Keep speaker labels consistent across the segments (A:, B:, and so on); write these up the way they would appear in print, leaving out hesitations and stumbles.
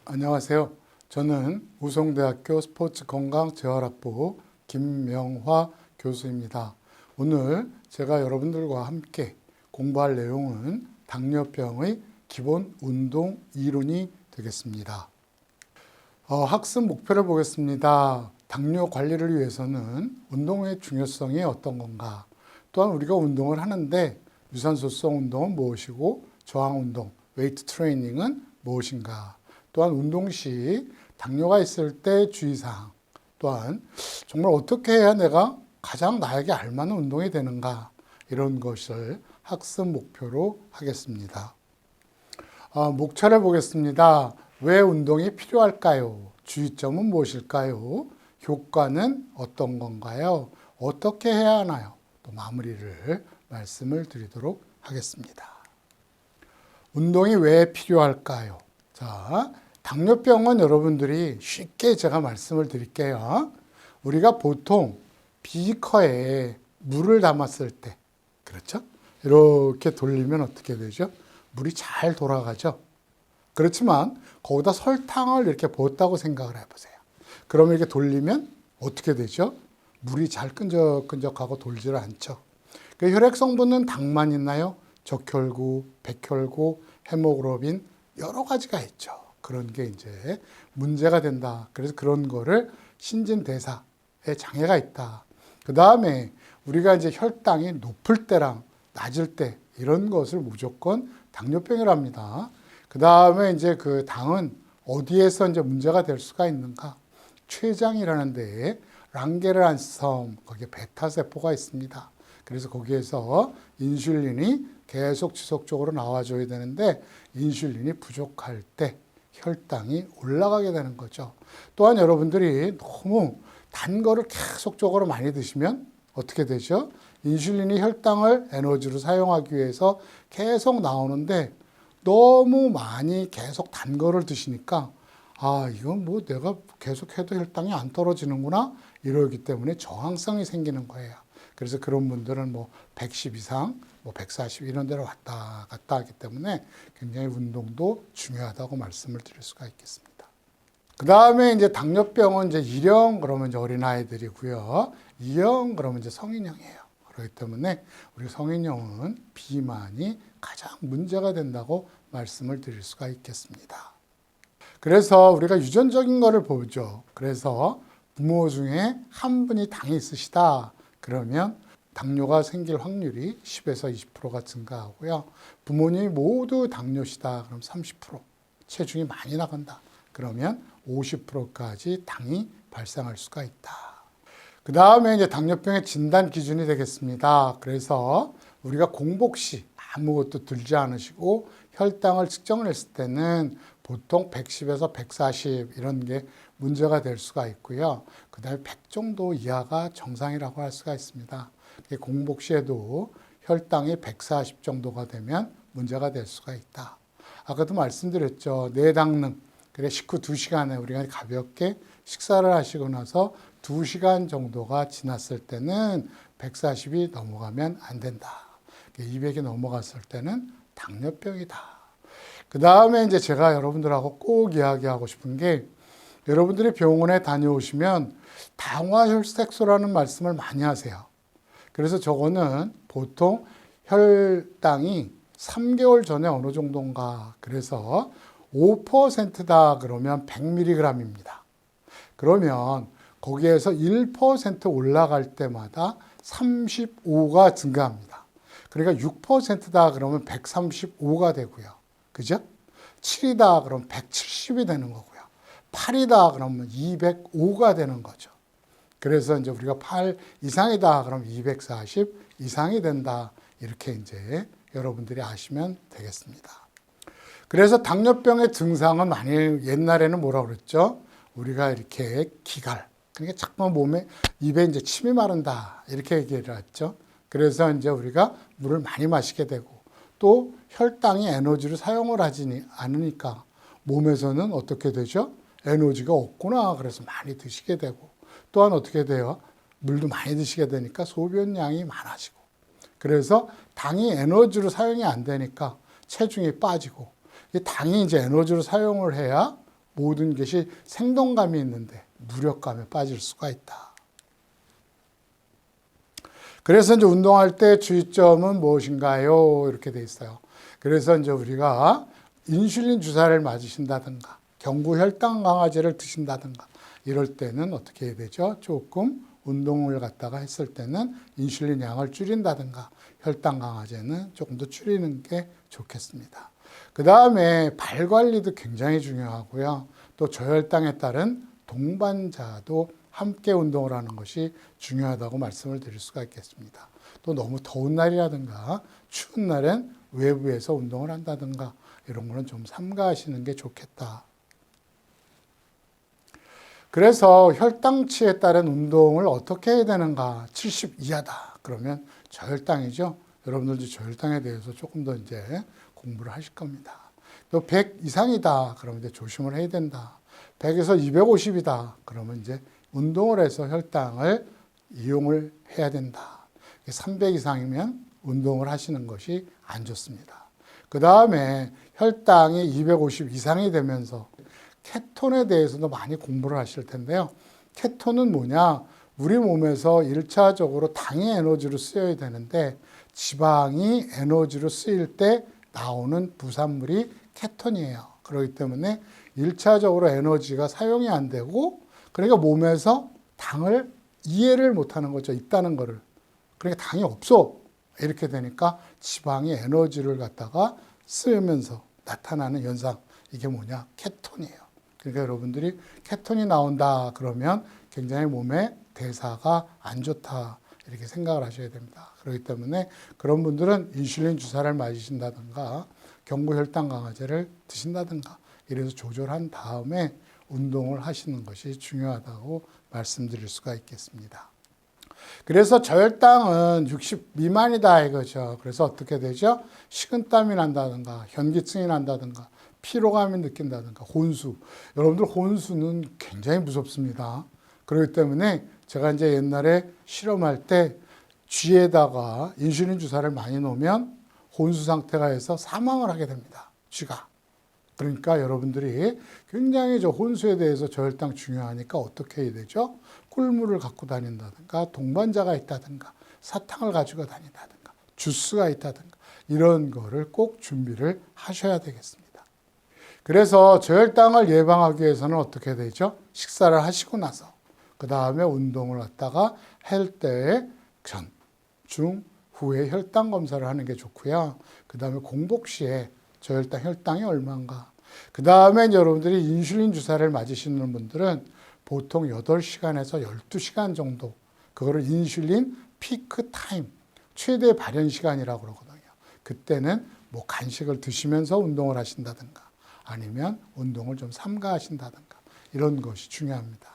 A: 안녕하세요. 저는 우송대학교 스포츠건강재활학부 김명화 교수입니다. 오늘 제가 여러분들과 함께 공부할 내용은 당뇨병의 기본 운동 이론이 되겠습니다. 학습 목표를 보겠습니다. 당뇨 관리를 위해서는 운동의 중요성이 어떤 건가? 또한 우리가 운동을 하는데 유산소성 운동은 무엇이고 저항운동, 웨이트 트레이닝은 무엇인가? 또한 운동 시 당뇨가 있을 때 주의사항, 또한 정말 어떻게 해야 내가 가장 나에게 알맞는 운동이 되는가, 이런 것을 학습 목표로 하겠습니다. 목차를 보겠습니다. 왜 운동이 필요할까요? 주의점은 무엇일까요? 효과는 어떤 건가요? 어떻게 해야 하나요? 또 마무리를 말씀을 드리도록 하겠습니다. 운동이 왜 필요할까요? 자, 당뇨병은 여러분들이 쉽게 제가 말씀을 드릴게요. 우리가 보통 비커에 물을 담았을 때, 그렇죠? 이렇게 돌리면 어떻게 되죠? 물이 잘 돌아가죠? 그렇지만 거기다 설탕을 이렇게 부었다고 생각을 해보세요. 그러면 이렇게 돌리면 어떻게 되죠? 물이 잘 끈적끈적하고 돌지를 않죠. 그 혈액 성분은 당만 있나요? 적혈구, 백혈구, 헤모글로빈 여러 가지가 있죠. 그런 게 이제 문제가 된다. 그래서 그런 거를 신진대사에 장애가 있다. 그 다음에 우리가 이제 혈당이 높을 때랑 낮을 때 이런 것을 무조건 당뇨병이랍니다. 그 다음에 이제 그 당은 어디에서 이제 문제가 될 수가 있는가? 췌장이라는 데에 랑게르한섬, 거기에 베타세포가 있습니다. 그래서 거기에서 인슐린이 계속 지속적으로 나와줘야 되는데 인슐린이 부족할 때 혈당이 올라가게 되는 거죠. 또한 여러분들이 너무 단 거를 계속적으로 많이 드시면 어떻게 되죠? 인슐린이 혈당을 에너지로 사용하기 위해서 계속 나오는데 너무 많이 계속 단 거를 드시니까 이건 뭐 내가 계속 해도 혈당이 안 떨어지는구나 이러기 때문에 저항성이 생기는 거예요. 그래서 그런 분들은 뭐 110 이상, 뭐 140 이런 데로 왔다 갔다 하기 때문에 굉장히 운동도 중요하다고 말씀을 드릴 수가 있겠습니다. 그 다음에 이제 당뇨병은 이제 1형 그러면 이제 어린아이들이고요. 2형 그러면 이제 성인형이에요. 그렇기 때문에 우리 성인형은 비만이 가장 문제가 된다고 말씀을 드릴 수가 있겠습니다. 그래서 우리가 유전적인 거를 보죠. 그래서 부모 중에 한 분이 당이 있으시다. 그러면 당뇨가 생길 확률이 10에서 20%가 증가하고요. 부모님이 모두 당뇨시다. 그럼 30%. 체중이 많이 나간다. 그러면 50%까지 당이 발생할 수가 있다. 그 다음에 이제 당뇨병의 진단 기준이 되겠습니다. 그래서 우리가 공복 시 아무것도 들지 않으시고 혈당을 측정을 했을 때는 보통 110에서 140 이런 게 문제가 될 수가 있고요. 그 다음에 100 정도 이하가 정상이라고 할 수가 있습니다. 공복 시에도 혈당이 140 정도가 되면 문제가 될 수가 있다. 아까도 말씀드렸죠. 내당능. 그래 식후 2시간에 우리가 가볍게 식사를 하시고 나서 2시간 정도가 지났을 때는 140이 넘어가면 안 된다. 200이 넘어갔을 때는 당뇨병이다. 그 다음에 이제 제가 여러분들하고 꼭 이야기하고 싶은 게 여러분들이 병원에 다녀오시면 당화혈색소라는 말씀을 많이 하세요. 그래서 저거는 보통 혈당이 3개월 전에 어느 정도인가 그래서 5%다 그러면 100mg입니다. 그러면 거기에서 1% 올라갈 때마다 35가 증가합니다. 그러니까 6%다 그러면 135가 되고요. 그죠? 7이다 그러면 170이 되는 거고요. 8이다 그러면 205가 되는 거죠. 그래서 이제 우리가 8 이상이다 그러면 240 이상이 된다. 이렇게 이제 여러분들이 아시면 되겠습니다. 그래서 당뇨병의 증상은 많이 옛날에는 뭐라 그랬죠? 우리가 이렇게 기갈. 그러니까 자꾸 몸에 입에 이제 침이 마른다. 이렇게 얘기를 했죠. 그래서 이제 우리가 물을 많이 마시게 되고 또 혈당이 에너지를 사용을 하지 않으니까 몸에서는 어떻게 되죠? 에너지가 없구나. 그래서 많이 드시게 되고 또한 어떻게 돼요? 물도 많이 드시게 되니까 소변량이 많아지고 그래서 당이 에너지로 사용이 안 되니까 체중이 빠지고 이 당이 이제 에너지로 사용을 해야 모든 것이 생동감이 있는데 무력감에 빠질 수가 있다. 그래서 이제 운동할 때 주의점은 무엇인가요? 이렇게 돼 있어요. 그래서 이제 우리가 인슐린 주사를 맞으신다든가 경구 혈당 강화제를 드신다든가 이럴 때는 어떻게 해야 되죠? 조금 운동을 갖다가 했을 때는 인슐린 양을 줄인다든가 혈당 강화제는 조금 더 줄이는 게 좋겠습니다. 그 다음에 발 관리도 굉장히 중요하고요. 또 저혈당에 따른 동반자도 함께 운동을 하는 것이 중요하다고 말씀을 드릴 수가 있겠습니다. 또 너무 더운 날이라든가 추운 날엔 외부에서 운동을 한다든가 이런 거는 좀 삼가하시는 게 좋겠다. 그래서 혈당치에 따른 운동을 어떻게 해야 되는가? 70 이하다. 그러면 저혈당이죠. 여러분들도 저혈당에 대해서 조금 더 이제 공부를 하실 겁니다. 또 100 이상이다. 그러면 이제 조심을 해야 된다. 100에서 250이다. 그러면 이제 운동을 해서 혈당을 이용을 해야 된다. 300 이상이면 운동을 하시는 것이 안 좋습니다. 그 다음에 혈당이 250 이상이 되면서 케톤에 대해서도 많이 공부를 하실 텐데요. 케톤은 뭐냐? 우리 몸에서 1차적으로 당이 에너지로 쓰여야 되는데 지방이 에너지로 쓰일 때 나오는 부산물이 케톤이에요. 그렇기 때문에 1차적으로 에너지가 사용이 안 되고 그러니까 몸에서 당을 이해를 못하는 거죠. 있다는 거를. 그러니까 당이 없어. 이렇게 되니까 지방이 에너지를 갖다가 쓰면서 나타나는 현상. 이게 뭐냐? 케톤이에요. 그러니까 여러분들이 케톤이 나온다 그러면 굉장히 몸의 대사가 안 좋다. 이렇게 생각을 하셔야 됩니다. 그렇기 때문에 그런 분들은 인슐린 주사를 맞으신다든가 경구혈당 강화제를 드신다든가 이래서 조절한 다음에 운동을 하시는 것이 중요하다고 말씀드릴 수가 있겠습니다. 그래서 저혈당은 60 미만이다 이거죠. 그래서 어떻게 되죠? 식은땀이 난다든가 현기증이 난다든가 피로감이 느낀다든가 혼수. 여러분들 혼수는 굉장히 무섭습니다. 그렇기 때문에 제가 이제 옛날에 실험할 때 쥐에다가 인슐린 주사를 많이 놓으면 혼수 상태가 해서 사망을 하게 됩니다. 쥐가. 그러니까 여러분들이 굉장히 저 혼수에 대해서 저혈당 중요하니까 어떻게 해야 되죠? 꿀물을 갖고 다닌다든가 동반자가 있다든가 사탕을 가지고 다닌다든가 주스가 있다든가 이런 거를 꼭 준비를 하셔야 되겠습니다. 그래서 저혈당을 예방하기 위해서는 어떻게 되죠? 식사를 하시고 나서 그 다음에 운동을 갖다가 할 때 전, 중, 후에 혈당 검사를 하는 게 좋고요. 그 다음에 공복 시에 저혈당, 혈당이 얼마인가. 그 다음에 여러분들이 인슐린 주사를 맞으시는 분들은 보통 8시간에서 12시간 정도 그거를 인슐린 피크 타임, 최대 발현 시간이라고 그러거든요. 그때는 뭐 간식을 드시면서 운동을 하신다든가 아니면 운동을 좀 삼가하신다든가 이런 것이 중요합니다.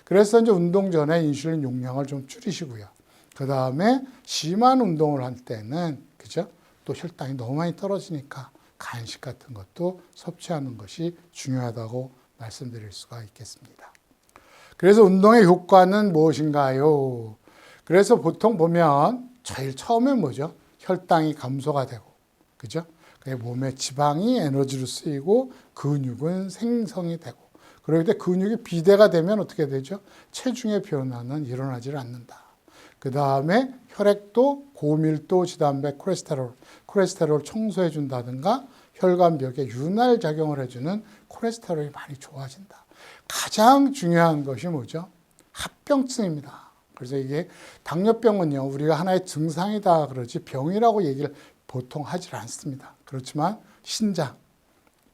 A: 그래서 이제 운동 전에 인슐린 용량을 좀 줄이시고요. 그 다음에 심한 운동을 할 때는 그죠? 또 혈당이 너무 많이 떨어지니까 간식 같은 것도 섭취하는 것이 중요하다고 말씀드릴 수가 있겠습니다. 그래서 운동의 효과는 무엇인가요? 그래서 보통 보면 제일 처음에 뭐죠? 혈당이 감소가 되고, 그죠? 몸에 지방이 에너지로 쓰이고 근육은 생성이 되고, 그럴 때 근육이 비대가 되면 어떻게 되죠? 체중의 변화는 일어나지 않는다. 그 다음에 혈액도 고밀도 지단백 콜레스테롤 청소해 준다든가 혈관벽에 윤활 작용을 해주는 콜레스테롤이 많이 좋아진다. 가장 중요한 것이 뭐죠? 합병증입니다. 그래서 이게 당뇨병은요, 우리가 하나의 증상이다 그러지 병이라고 얘기를 보통 하질 않습니다. 그렇지만 신장,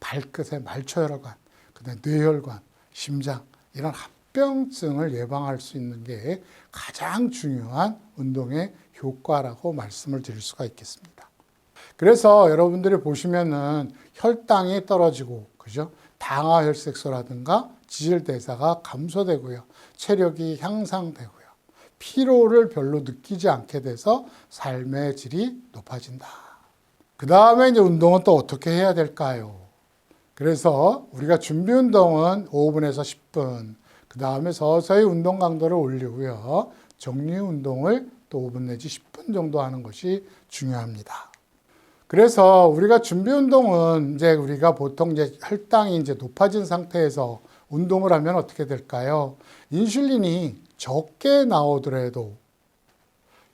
A: 발끝의 말초혈관, 그다음에 뇌혈관, 심장 이런 합병증을 예방할 수 있는 게 가장 중요한 운동의 효과라고 말씀을 드릴 수가 있겠습니다. 그래서 여러분들이 보시면은 혈당이 떨어지고, 그죠? 당화혈색소라든가 지질대사가 감소되고요. 체력이 향상되고요. 피로를 별로 느끼지 않게 돼서 삶의 질이 높아진다. 그 다음에 이제 운동은 또 어떻게 해야 될까요? 그래서 우리가 준비 운동은 5분에서 10분, 그 다음에 서서히 운동 강도를 올리고요. 정리 운동을 또 5분 내지 10분 정도 하는 것이 중요합니다. 그래서 우리가 준비 운동은 이제 우리가 보통 이제 혈당이 이제 높아진 상태에서 운동을 하면 어떻게 될까요? 인슐린이 적게 나오더라도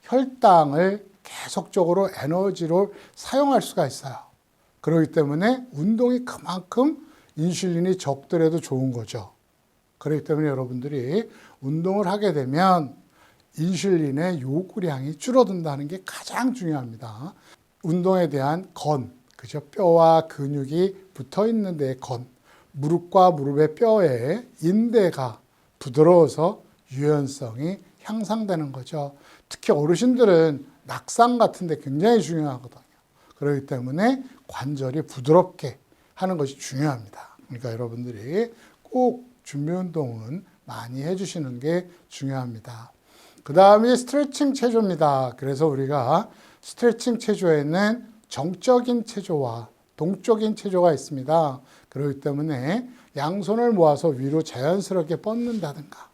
A: 혈당을 계속적으로 에너지로 사용할 수가 있어요. 그렇기 때문에 운동이 그만큼 인슐린이 적더라도 좋은 거죠. 그렇기 때문에 여러분들이 운동을 하게 되면 인슐린의 요구량이 줄어든다는 게 가장 중요합니다. 운동에 대한 그죠? 뼈와 근육이 붙어 있는 데의 무릎과 무릎의 뼈에 인대가 부드러워서 유연성이 향상되는 거죠. 특히 어르신들은 낙상 같은 데 굉장히 중요하거든요. 그렇기 때문에 관절이 부드럽게 하는 것이 중요합니다. 그러니까 여러분들이 꼭 준비 운동은 많이 해주시는 게 중요합니다. 그 다음이 스트레칭 체조입니다. 그래서 우리가 스트레칭 체조에는 정적인 체조와 동적인 체조가 있습니다. 그렇기 때문에 양손을 모아서 위로 자연스럽게 뻗는다든가,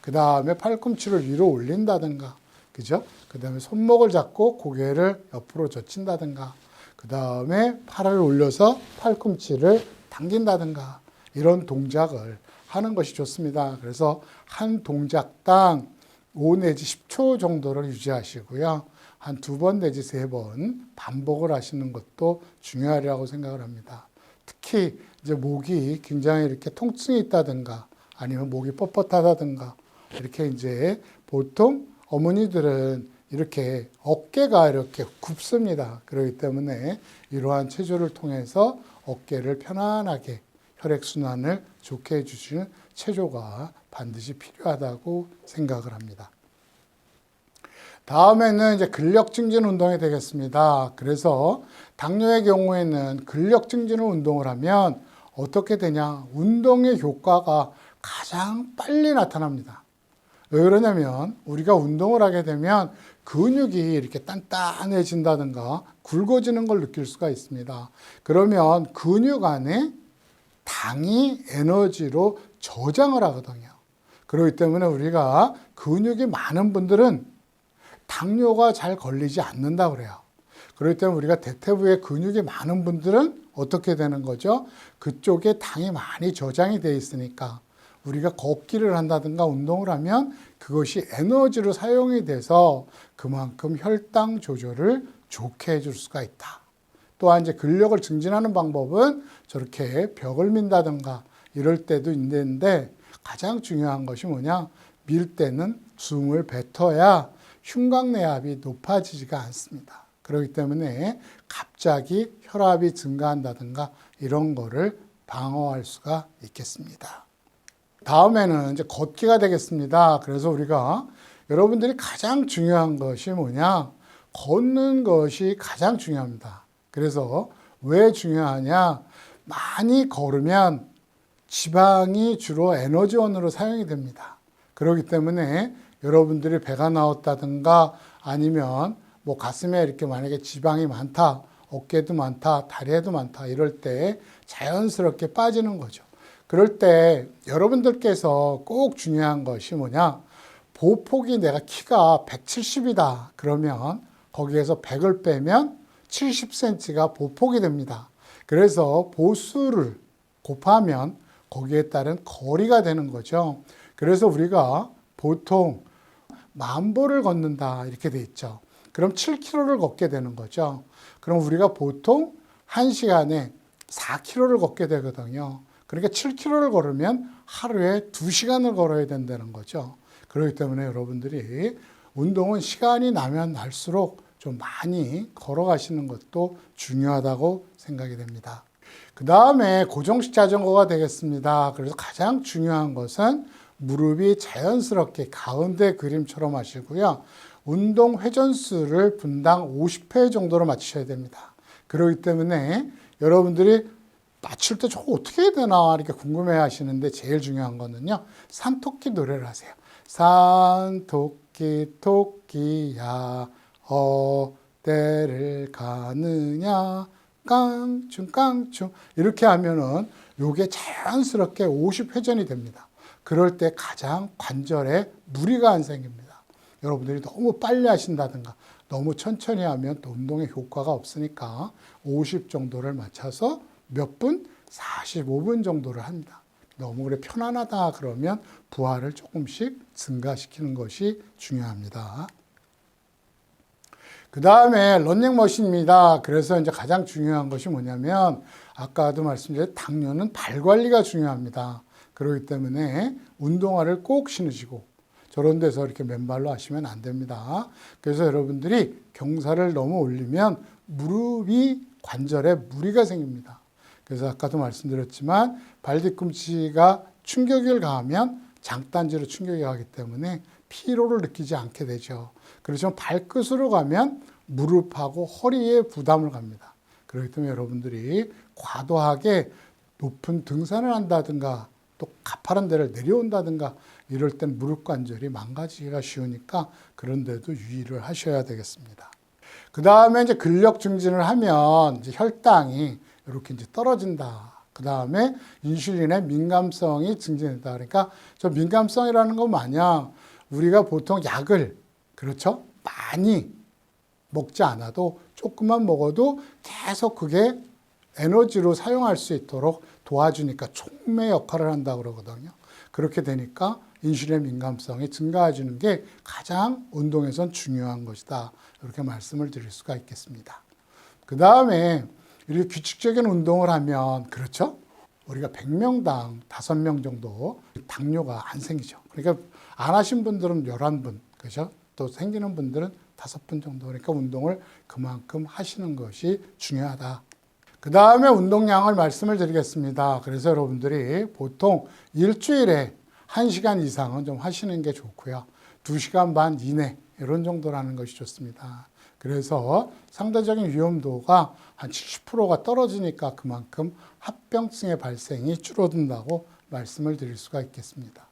A: 그 다음에 팔꿈치를 위로 올린다든가, 그죠? 그 다음에 손목을 잡고 고개를 옆으로 젖힌다든가, 그 다음에 팔을 올려서 팔꿈치를 당긴다든가, 이런 동작을 하는 것이 좋습니다. 그래서 한 동작당 5 내지 10초 정도를 유지하시고요. 한 2번 내지 3번 반복을 하시는 것도 중요하리라고 생각을 합니다. 특히 이제 목이 굉장히 이렇게 통증이 있다든가 아니면 목이 뻣뻣하다든가 이렇게 이제 보통 어머니들은 이렇게 어깨가 이렇게 굽습니다. 그렇기 때문에 이러한 체조를 통해서 어깨를 편안하게 혈액순환을 좋게 해주시는 체조가 반드시 필요하다고 생각을 합니다. 다음에는 이제 근력 증진 운동이 되겠습니다. 그래서 당뇨의 경우에는 근력 증진을 운동을 하면 어떻게 되냐? 운동의 효과가 가장 빨리 나타납니다. 왜 그러냐면 우리가 운동을 하게 되면 근육이 이렇게 단단해진다든가 굵어지는 걸 느낄 수가 있습니다. 그러면 근육 안에 당이 에너지로 저장을 하거든요. 그렇기 때문에 우리가 근육이 많은 분들은 당뇨가 잘 걸리지 않는다고 그래요. 그렇기 때문에 우리가 대퇴부에 근육이 많은 분들은 어떻게 되는 거죠? 그쪽에 당이 많이 저장이 되어 있으니까 우리가 걷기를 한다든가 운동을 하면 그것이 에너지로 사용이 돼서 그만큼 혈당 조절을 좋게 해줄 수가 있다. 또한 이제 근력을 증진하는 방법은 저렇게 벽을 민다든가 이럴 때도 있는데 가장 중요한 것이 뭐냐? 밀 때는 숨을 뱉어야 흉곽내압이 높아지지가 않습니다. 그렇기 때문에 갑자기 혈압이 증가한다든가 이런 거를 방어할 수가 있겠습니다. 다음에는 이제 걷기가 되겠습니다. 그래서 우리가 여러분들이 가장 중요한 것이 뭐냐? 걷는 것이 가장 중요합니다. 그래서 왜 중요하냐? 많이 걸으면 지방이 주로 에너지원으로 사용이 됩니다. 그렇기 때문에 여러분들이 배가 나왔다든가 아니면 뭐 가슴에 이렇게 만약에 지방이 많다, 어깨도 많다, 다리에도 많다 이럴 때 자연스럽게 빠지는 거죠. 그럴 때 여러분들께서 꼭 중요한 것이 뭐냐? 보폭이 내가 키가 170이다. 그러면 거기에서 100을 빼면 70cm가 보폭이 됩니다. 그래서 보수를 곱하면 거기에 따른 거리가 되는 거죠. 그래서 우리가 보통 10,000보를 걷는다 이렇게 돼 있죠. 그럼 7km를 걷게 되는 거죠. 그럼 우리가 보통 1시간에 4km를 걷게 되거든요. 그러니까 7km를 걸으면 하루에 2시간을 걸어야 된다는 거죠. 그렇기 때문에 여러분들이 운동은 시간이 나면 날수록 좀 많이 걸어가시는 것도 중요하다고 생각이 됩니다. 그 다음에 고정식 자전거가 되겠습니다. 그래서 가장 중요한 것은 무릎이 자연스럽게 가운데 그림처럼 하시고요. 운동 회전수를 분당 50회 정도로 맞추셔야 됩니다. 그렇기 때문에 여러분들이 맞출 때 저거 어떻게 해야 되나 이렇게 궁금해 하시는데 제일 중요한 거는요. 산토끼 노래를 하세요. 산토끼 토끼야 어디를 가느냐 깡충 깡충 이렇게 하면은 요게 자연스럽게 50회전이 됩니다. 그럴 때 가장 관절에 무리가 안 생깁니다. 여러분들이 너무 빨리 하신다든가 너무 천천히 하면 또 운동에 효과가 없으니까 50 정도를 맞춰서 몇 분? 45분 정도를 합니다. 너무 그래 편안하다 그러면 부하를 조금씩 증가시키는 것이 중요합니다. 그 다음에 러닝머신입니다. 그래서 이제 가장 중요한 것이 뭐냐면 아까도 말씀드린 당뇨는 발 관리가 중요합니다. 그렇기 때문에 운동화를 꼭 신으시고 저런 데서 이렇게 맨발로 하시면 안 됩니다. 그래서 여러분들이 경사를 너무 올리면 무릎이 관절에 무리가 생깁니다. 그래서 아까도 말씀드렸지만 발 뒤꿈치가 충격을 가하면 장단지로 충격이 가기 때문에 피로를 느끼지 않게 되죠. 그렇지만 발끝으로 가면 무릎하고 허리에 부담을 갑니다. 그렇기 때문에 여러분들이 과도하게 높은 등산을 한다든가 또 가파른 데를 내려온다든가 이럴 땐 무릎 관절이 망가지기가 쉬우니까 그런 데도 유의를 하셔야 되겠습니다. 그 다음에 이제 근력 증진을 하면 이제 혈당이 이렇게 이제 떨어진다. 그 다음에 인슐린의 민감성이 증진된다. 그러니까 저 민감성이라는 건 마냥 우리가 보통 약을 그렇죠? 많이 먹지 않아도 조금만 먹어도 계속 그게 에너지로 사용할 수 있도록 도와주니까 촉매 역할을 한다고 그러거든요. 그렇게 되니까 인슐린의 민감성이 증가해주는 게 가장 운동에선 중요한 것이다. 이렇게 말씀을 드릴 수가 있겠습니다. 그 다음에 이렇게 규칙적인 운동을 하면 그렇죠? 우리가 100명당 5명 정도 당뇨가 안 생기죠. 그러니까 안 하신 분들은 11분, 그렇죠? 또 생기는 분들은 5분 정도. 그러니까 운동을 그만큼 하시는 것이 중요하다. 그 다음에 운동량을 말씀을 드리겠습니다. 그래서 여러분들이 보통 일주일에 1시간 이상은 좀 하시는 게 좋고요. 2시간 반 이내 이런 정도라는 것이 좋습니다. 그래서 상대적인 위험도가 한 70%가 떨어지니까 그만큼 합병증의 발생이 줄어든다고 말씀을 드릴 수가 있겠습니다.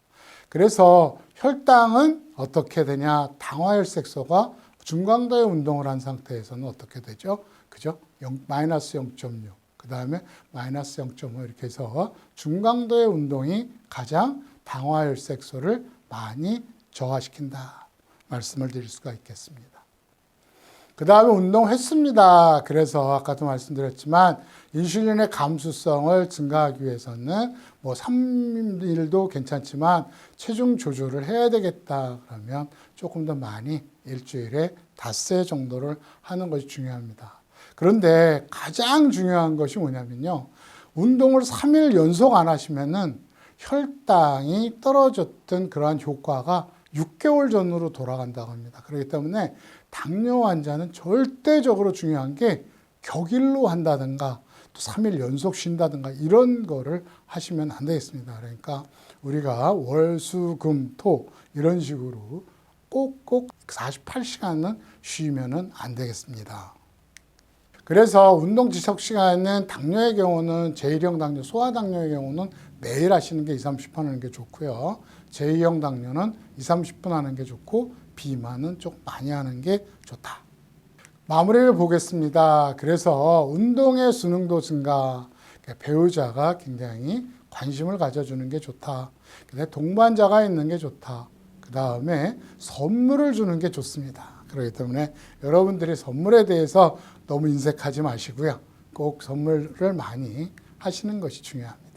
A: 그래서 혈당은 어떻게 되냐? 당화혈색소가 중강도의 운동을 한 상태에서는 어떻게 되죠? 그죠? 마이너스 0.6, 그 다음에 마이너스 0.5 이렇게 해서 중강도의 운동이 가장 당화혈색소를 많이 저하시킨다 말씀을 드릴 수가 있겠습니다. 그 다음에 운동했습니다. 그래서 아까도 말씀드렸지만 인슐린의 감수성을 증가하기 위해서는 뭐 3일도 괜찮지만 체중 조절을 해야 되겠다 그러면 조금 더 많이 일주일에 닷새 정도를 하는 것이 중요합니다. 그런데 가장 중요한 것이 뭐냐면요. 운동을 3일 연속 안 하시면은 혈당이 떨어졌던 그러한 효과가 6개월 전으로 돌아간다고 합니다. 그렇기 때문에 당뇨 환자는 절대적으로 중요한 게 격일로 한다든가 또 3일 연속 쉰다든가 이런 거를 하시면 안 되겠습니다. 그러니까 우리가 월, 수, 금, 토 이런 식으로 꼭꼭 48시간은 쉬면은 안 되겠습니다. 그래서 운동 지속 시간은 당뇨의 경우는 제1형 당뇨, 소아당뇨의 경우는 매일 하시는 게 20, 30분 하는 게 좋고요. 제2형 당뇨는 20, 30분 하는 게 좋고 비만은 좀 많이 하는 게 좋다. 마무리를 보겠습니다. 그래서 운동의 수능도 증가, 배우자가 굉장히 관심을 가져주는 게 좋다. 동반자가 있는 게 좋다. 그 다음에 선물을 주는 게 좋습니다. 그렇기 때문에 여러분들이 선물에 대해서 너무 인색하지 마시고요. 꼭 선물을 많이 하시는 것이 중요합니다.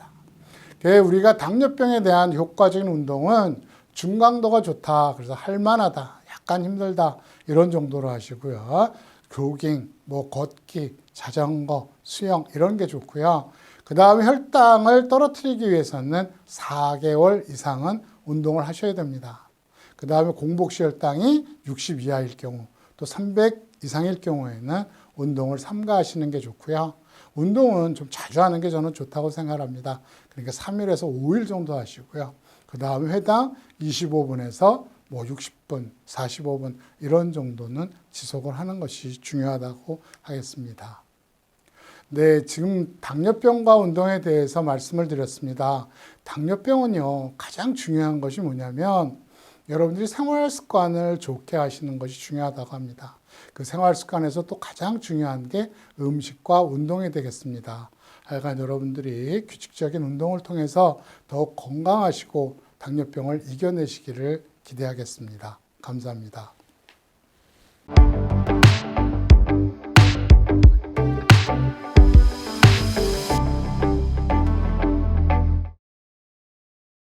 A: 우리가 당뇨병에 대한 효과적인 운동은 중강도가 좋다. 그래서 할만하다. 약간 힘들다. 이런 정도로 하시고요. 조깅, 뭐 걷기, 자전거, 수영 이런 게 좋고요. 그 다음에 혈당을 떨어뜨리기 위해서는 4개월 이상은 운동을 하셔야 됩니다. 그 다음에 공복시 혈당이 60 이하일 경우 또 300 이상일 경우에는 운동을 삼가하시는 게 좋고요. 운동은 좀 자주 하는 게 저는 좋다고 생각합니다. 그러니까 3일에서 5일 정도 하시고요. 그 다음에 회당 25분에서 뭐 60분, 45분 이런 정도는 지속을 하는 것이 중요하다고 하겠습니다. 네, 지금 당뇨병과 운동에 대해서 말씀을 드렸습니다. 당뇨병은요, 가장 중요한 것이 뭐냐면 여러분들이 생활 습관을 좋게 하시는 것이 중요하다고 합니다. 그 생활 습관에서 또 가장 중요한 게 음식과 운동이 되겠습니다. 하여간 여러분들이 규칙적인 운동을 통해서 더욱 건강하시고 당뇨병을 이겨내시기를 기대하겠습니다. 감사합니다.